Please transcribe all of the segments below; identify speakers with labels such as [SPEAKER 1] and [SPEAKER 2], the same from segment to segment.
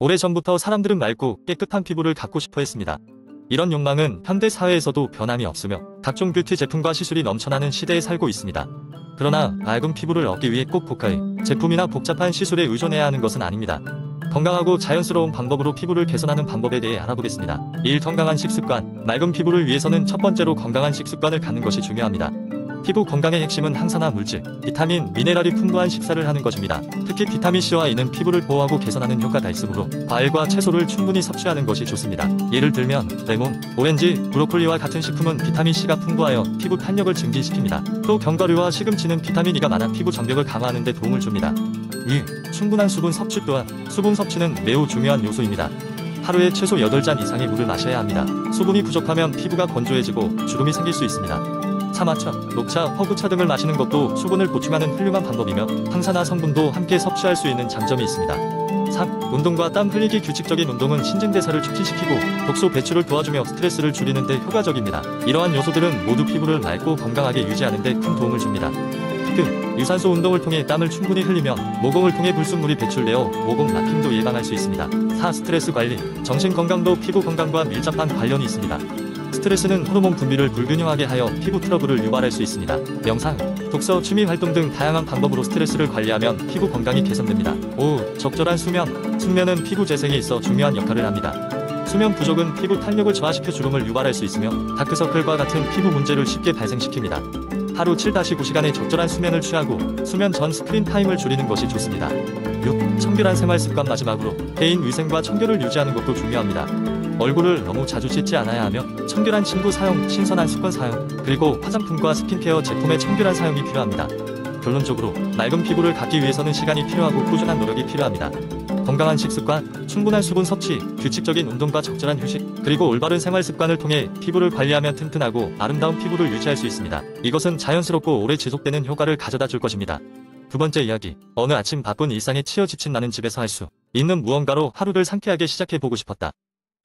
[SPEAKER 1] 오래전부터 사람들은 맑고 깨끗한 피부를 갖고 싶어 했습니다. 이런 욕망은 현대 사회에서도 변함이 없으며 각종 뷰티 제품과 시술이 넘쳐나는 시대에 살고 있습니다. 그러나 맑은 피부를 얻기 위해 꼭 고가의 제품이나 복잡한 시술에 의존해야 하는 것은 아닙니다. 건강하고 자연스러운 방법으로 피부를 개선하는 방법에 대해 알아보겠습니다. 1. 건강한 식습관. 맑은 피부를 위해서는 첫 번째로 건강한 식습관을 갖는 것이 중요합니다. 피부 건강의 핵심은 항산화 물질, 비타민, 미네랄이 풍부한 식사를 하는 것입니다. 특히 비타민C와 E는 피부를 보호하고 개선하는 효과가 있으므로 과일과 채소를 충분히 섭취하는 것이 좋습니다. 예를 들면 레몬, 오렌지, 브로콜리와 같은 식품은 비타민C가 풍부하여 피부 탄력을 증진시킵니다. 또 견과류와 시금치는 비타민 E가 많아 피부 정벽을 강화하는 데 도움을 줍니다. 2. 충분한 수분 섭취. 또한 수분 섭취는 매우 중요한 요소입니다. 하루에 최소 8잔 이상의 물을 마셔야 합니다. 수분이 부족하면 피부가 건조해지고 주름이 생길 수 있습니다. 차마차, 녹차, 허브차 등을 마시는 것도 수분을 보충하는 훌륭한 방법이며 항산화 성분도 함께 섭취할 수 있는 장점이 있습니다. 3. 운동과 땀 흘리기. 규칙적인 운동은 신진대사를 촉진시키고 독소 배출을 도와주며 스트레스를 줄이는 데 효과적입니다. 이러한 요소들은 모두 피부를 맑고 건강하게 유지하는 데 큰 도움을 줍니다. 특히 유산소 운동을 통해 땀을 충분히 흘리면 모공을 통해 불순물이 배출되어 모공 막힘도 예방할 수 있습니다. 4. 스트레스 관리. 정신 건강도 피부 건강과 밀접한 관련이 있습니다. 스트레스는 호르몬 분비를 불균형하게 하여 피부 트러블을 유발할 수 있습니다. 명상, 독서, 취미 활동 등 다양한 방법으로 스트레스를 관리하면 피부 건강이 개선됩니다. 5. 적절한 수면. 숙면은 피부 재생에 있어 중요한 역할을 합니다. 수면 부족은 피부 탄력을 저하시켜 주름을 유발할 수 있으며 다크서클과 같은 피부 문제를 쉽게 발생시킵니다. 하루 7-9시간의 적절한 수면을 취하고 수면 전 스크린 타임을 줄이는 것이 좋습니다. 6. 청결한 생활 습관. 마지막으로 개인 위생과 청결을 유지하는 것도 중요합니다. 얼굴을 너무 자주 씻지 않아야 하며 청결한 침구 사용, 신선한 수건 사용, 그리고 화장품과 스킨케어 제품의 청결한 사용이 필요합니다. 결론적으로 맑은 피부를 갖기 위해서는 시간이 필요하고 꾸준한 노력이 필요합니다. 건강한 식습관, 충분한 수분 섭취, 규칙적인 운동과 적절한 휴식, 그리고 올바른 생활 습관을 통해 피부를 관리하면 튼튼하고 아름다운 피부를 유지할 수 있습니다. 이것은 자연스럽고 오래 지속되는 효과를 가져다 줄 것입니다. 두 번째 이야기. 어느 아침 바쁜 일상에 치여 지친 나는 집에서 할 수 있는 무언가로 하루를 상쾌하게 시작해보고 싶었다.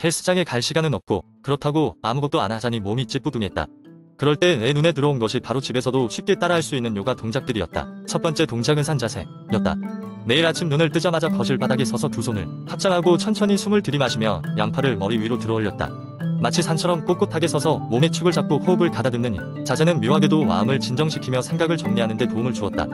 [SPEAKER 1] 헬스장에 갈 시간은 없고 그렇다고 아무것도 안 하자니 몸이 찌뿌둥했다. 그럴 때 내 눈에 들어온 것이 바로 집에서도 쉽게 따라할 수 있는 요가 동작들이었다. 첫 번째 동작은 산 자세였다. 매일 아침 눈을 뜨자마자 거실 바닥에 서서 두 손을 합장하고 천천히 숨을 들이마시며 양팔을 머리 위로 들어 올렸다. 마치 산처럼 꼿꼿하게 서서 몸의 축을 잡고 호흡을 가다듬는 이 자세는 묘하게도 마음을 진정시키며 생각을 정리하는 데 도움을 주었다.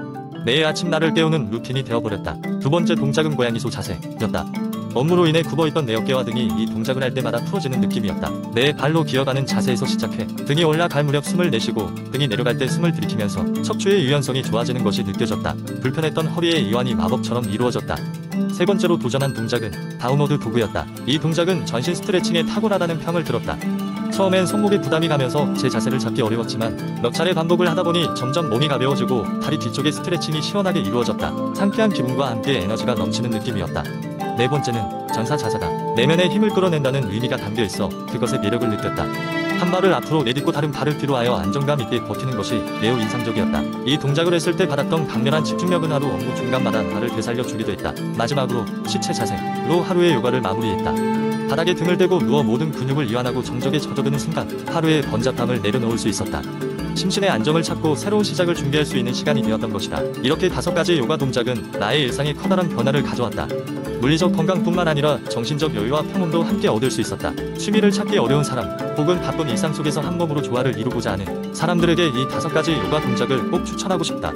[SPEAKER 1] 매일 아침 나를 깨우는 루틴이 되어버렸다. 두 번째 동작은 고양이소 자세였다. 업무로 인해 굽어있던 내 어깨와 등이 이 동작을 할 때마다 풀어지는 느낌이었다. 내 발로 기어가는 자세에서 시작해 등이 올라갈 무렵 숨을 내쉬고 등이 내려갈 때 숨을 들이키면서 척추의 유연성이 좋아지는 것이 느껴졌다. 불편했던 허리의 이완이 마법처럼 이루어졌다. 세 번째로 도전한 동작은 다운워드 도그였다. 이 동작은 전신 스트레칭에 탁월하다는 평을 들었다. 처음엔 손목에 부담이 가면서 제 자세를 잡기 어려웠지만 몇 차례 반복을 하다보니 점점 몸이 가벼워지고 다리 뒤쪽의 스트레칭이 시원하게 이루어졌다. 상쾌한 기분과 함께 에너지가 넘치는 느낌이었다. 네 번째는 전사자세다. 내면의 힘을 끌어낸다는 의미가 담겨있어 그것의 매력을 느꼈다. 한 발을 앞으로 내딛고 다른 발을 뒤로 하여 안정감 있게 버티는 것이 매우 인상적이었다. 이 동작을 했을 때 받았던 강렬한 집중력은 하루 업무 중간마다 나를 되살려주기도 했다. 마지막으로 시체 자세로 하루의 요가를 마무리했다. 바닥에 등을 대고 누워 모든 근육을 이완하고 정적에 젖어드는 순간 하루의 번잡함을 내려놓을 수 있었다. 심신의 안정을 찾고 새로운 시작을 준비할 수 있는 시간이 되었던 것이다. 이렇게 5가지의 요가 동작은 나의 일상에 커다란 변화를 가져왔다. 물리적 건강뿐만 아니라 정신적 여유와 평온도 함께 얻을 수 있었다. 취미를 찾기 어려운 사람 혹은 바쁜 일상 속에서 한 몸으로 조화를 이루고자 하는 사람들에게 이 5가지 요가 동작을 꼭 추천하고 싶다.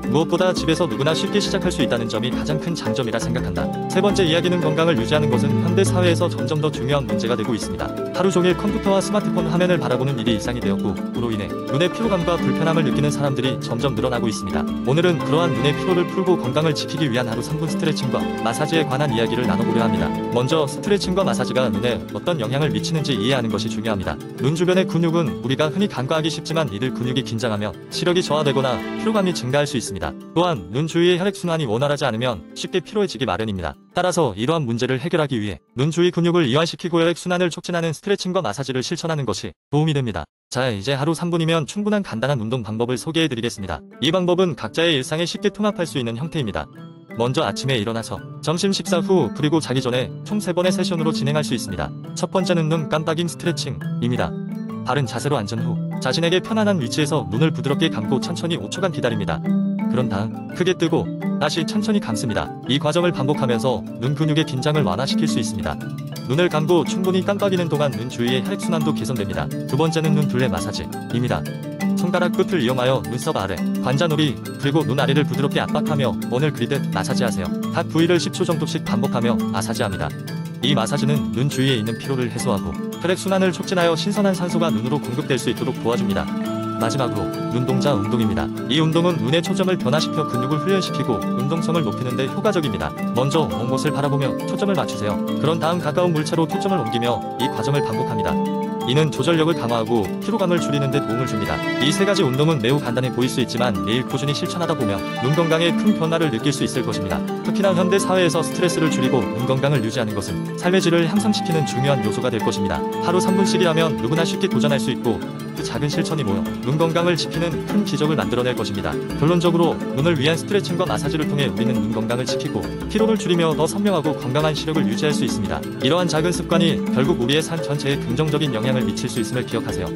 [SPEAKER 1] 무엇보다 집에서 누구나 쉽게 시작할 수 있다는 점이 가장 큰 장점이라 생각한다. 세 번째 이야기는 건강을 유지하는 것은 현대 사회에서 점점 더 중요한 문제가 되고 있습니다. 하루 종일 컴퓨터와 스마트폰 화면을 바라보는 일이 일상이 되었고 그로 인해 눈의 피로감과 불편함을 느끼는 사람들이 점점 늘어나고 있습니다. 오늘은 그러한 눈의 피로를 풀고 건강을 지키기 위한 하루 3분 스트레칭과 마사지에 관한 이야기를 나눠보려 합니다. 먼저 스트레칭과 마사지가 눈에 어떤 영향을 미치는지 이해하는 것이 중요합니다. 눈 주변의 근육은 우리가 흔히 간과하기 쉽지만 이들 근육이 긴장하며 시력이 저하되거나 피로감이 증가할 수 있습니다. 또한 눈 주위의 혈액순환이 원활하지 않으면 쉽게 피로해지기 마련입니다. 따라서 이러한 문제를 해결하기 위해 눈 주위 근육을 이완시키고 혈액순환을 촉진하는 스트레칭과 마사지를 실천하는 것이 도움이 됩니다. 자, 이제 하루 3분이면 충분한 간단한 운동 방법을 소개해드리겠습니다. 이 방법은 각자의 일상에 쉽게 통합할 수 있는 형태입니다. 먼저 아침에 일어나서 점심 식사 후 그리고 자기 전에 총 3번의 세션으로 진행할 수 있습니다. 첫 번째는 눈 깜빡임 스트레칭입니다. 바른 자세로 앉은 후 자신에게 편안한 위치에서 눈을 부드럽게 감고 천천히 5초간 기다립니다. 그런 다음 크게 뜨고 다시 천천히 감습니다. 이 과정을 반복하면서 눈 근육의 긴장을 완화시킬 수 있습니다. 눈을 감고 충분히 깜빡이는 동안 눈 주위의 혈액순환도 개선됩니다. 두 번째는 눈 둘레 마사지입니다. 손가락 끝을 이용하여 눈썹 아래, 관자놀이, 그리고 눈 아래를 부드럽게 압박하며 원을 그리듯 마사지하세요. 각 부위를 10초 정도씩 반복하며 마사지합니다. 이 마사지는 눈 주위에 있는 피로를 해소하고 혈액순환을 촉진하여 신선한 산소가 눈으로 공급될 수 있도록 도와줍니다. 마지막으로 눈동자 운동입니다. 이 운동은 눈의 초점을 변화시켜 근육을 훈련시키고 운동성을 높이는 데 효과적입니다. 먼저 먼 곳을 바라보며 초점을 맞추세요. 그런 다음 가까운 물체로 초점을 옮기며 이 과정을 반복합니다. 이는 조절력을 강화하고 피로감을 줄이는 데 도움을 줍니다. 이 세 가지 운동은 매우 간단해 보일 수 있지만 매일 꾸준히 실천하다 보면 눈 건강에 큰 변화를 느낄 수 있을 것입니다. 특히나 현대 사회에서 스트레스를 줄이고 눈 건강을 유지하는 것은 삶의 질을 향상시키는 중요한 요소가 될 것입니다. 하루 3분씩이라면 누구나 쉽게 도전할 수 있고 그 작은 실천이 모여 눈 건강을 지키는 큰 기적을 만들어낼 것입니다. 결론적으로 눈을 위한 스트레칭과 마사지를 통해 우리는 눈 건강을 지키고 피로를 줄이며 더 선명하고 건강한 시력을 유지할 수 있습니다. 이러한 작은 습관이 결국 우리의 삶 전체에 긍정적인 영향을 미칠 수 있음을 기억하세요.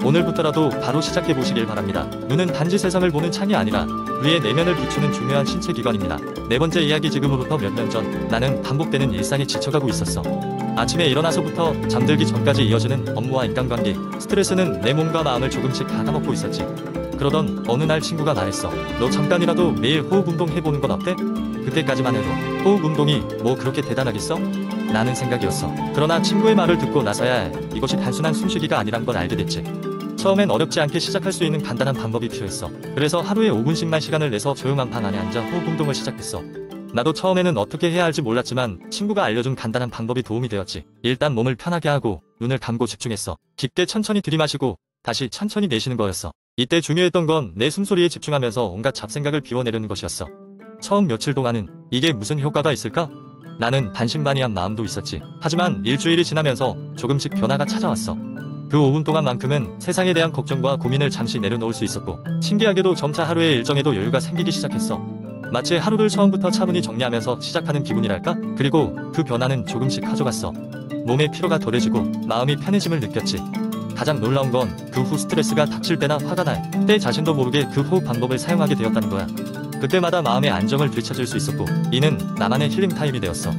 [SPEAKER 1] 오늘부터라도 바로 시작해 보시길 바랍니다. 눈은 단지 세상을 보는 창이 아니라 우리의 내면을 비추는 중요한 신체 기관입니다. 네 번째 이야기. 지금으로부터 몇 년 전 나는 반복되는 일상에 지쳐가고 있었어. 아침에 일어나서부터 잠들기 전까지 이어지는 업무와 인간관계, 스트레스는 내 몸과 마음을 조금씩 갉아먹고 있었지. 그러던 어느 날 친구가 말했어. 너 잠깐이라도 매일 호흡 운동 해보는 건 어때? 그때까지만 해도 호흡 운동이 뭐 그렇게 대단하겠어? 라는 생각이었어. 그러나 친구의 말을 듣고 나서야 이것이 단순한 숨쉬기가 아니란 걸 알게 됐지. 처음엔 어렵지 않게 시작할 수 있는 간단한 방법이 필요했어. 그래서 하루에 5분씩만 시간을 내서 조용한 방 안에 앉아 호흡 운동을 시작했어. 나도 처음에는 어떻게 해야 할지 몰랐지만 친구가 알려준 간단한 방법이 도움이 되었지. 일단 몸을 편하게 하고 눈을 감고 집중했어. 깊게 천천히 들이마시고 다시 천천히 내쉬는 거였어. 이때 중요했던 건 내 숨소리에 집중하면서 온갖 잡생각을 비워내려는 것이었어. 처음 며칠 동안은 이게 무슨 효과가 있을까? 나는 반신반의한 마음도 있었지. 하지만 일주일이 지나면서 조금씩 변화가 찾아왔어. 그 5분 동안만큼은 세상에 대한 걱정과 고민을 잠시 내려놓을 수 있었고, 신기하게도 점차 하루의 일정에도 여유가 생기기 시작했어. 마치 하루를 처음부터 차분히 정리하면서 시작하는 기분이랄까? 그리고 그 변화는 조금씩 커져갔어. 몸의 피로가 덜해지고 마음이 편해짐을 느꼈지. 가장 놀라운 건 그 후 스트레스가 닥칠 때나 화가 날 때 자신도 모르게 그 호흡 방법을 사용하게 되었다는 거야. 그때마다 마음의 안정을 되찾을 수 있었고, 이는 나만의 힐링 타임이 되었어.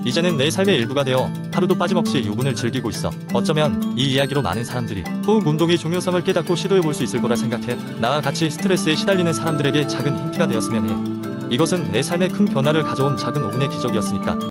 [SPEAKER 1] 이제는 내 삶의 일부가 되어 하루도 빠짐없이 요분을 즐기고 있어. 어쩌면 이 이야기로 많은 사람들이 호흡 운동의 중요성을 깨닫고 시도해볼 수 있을 거라 생각해. 나와 같이 스트레스에 시달리는 사람들에게 작은 힌트가 되었으면 해. 이것은 내 삶에 큰 변화를 가져온 작은 5분의 기적이었으니까.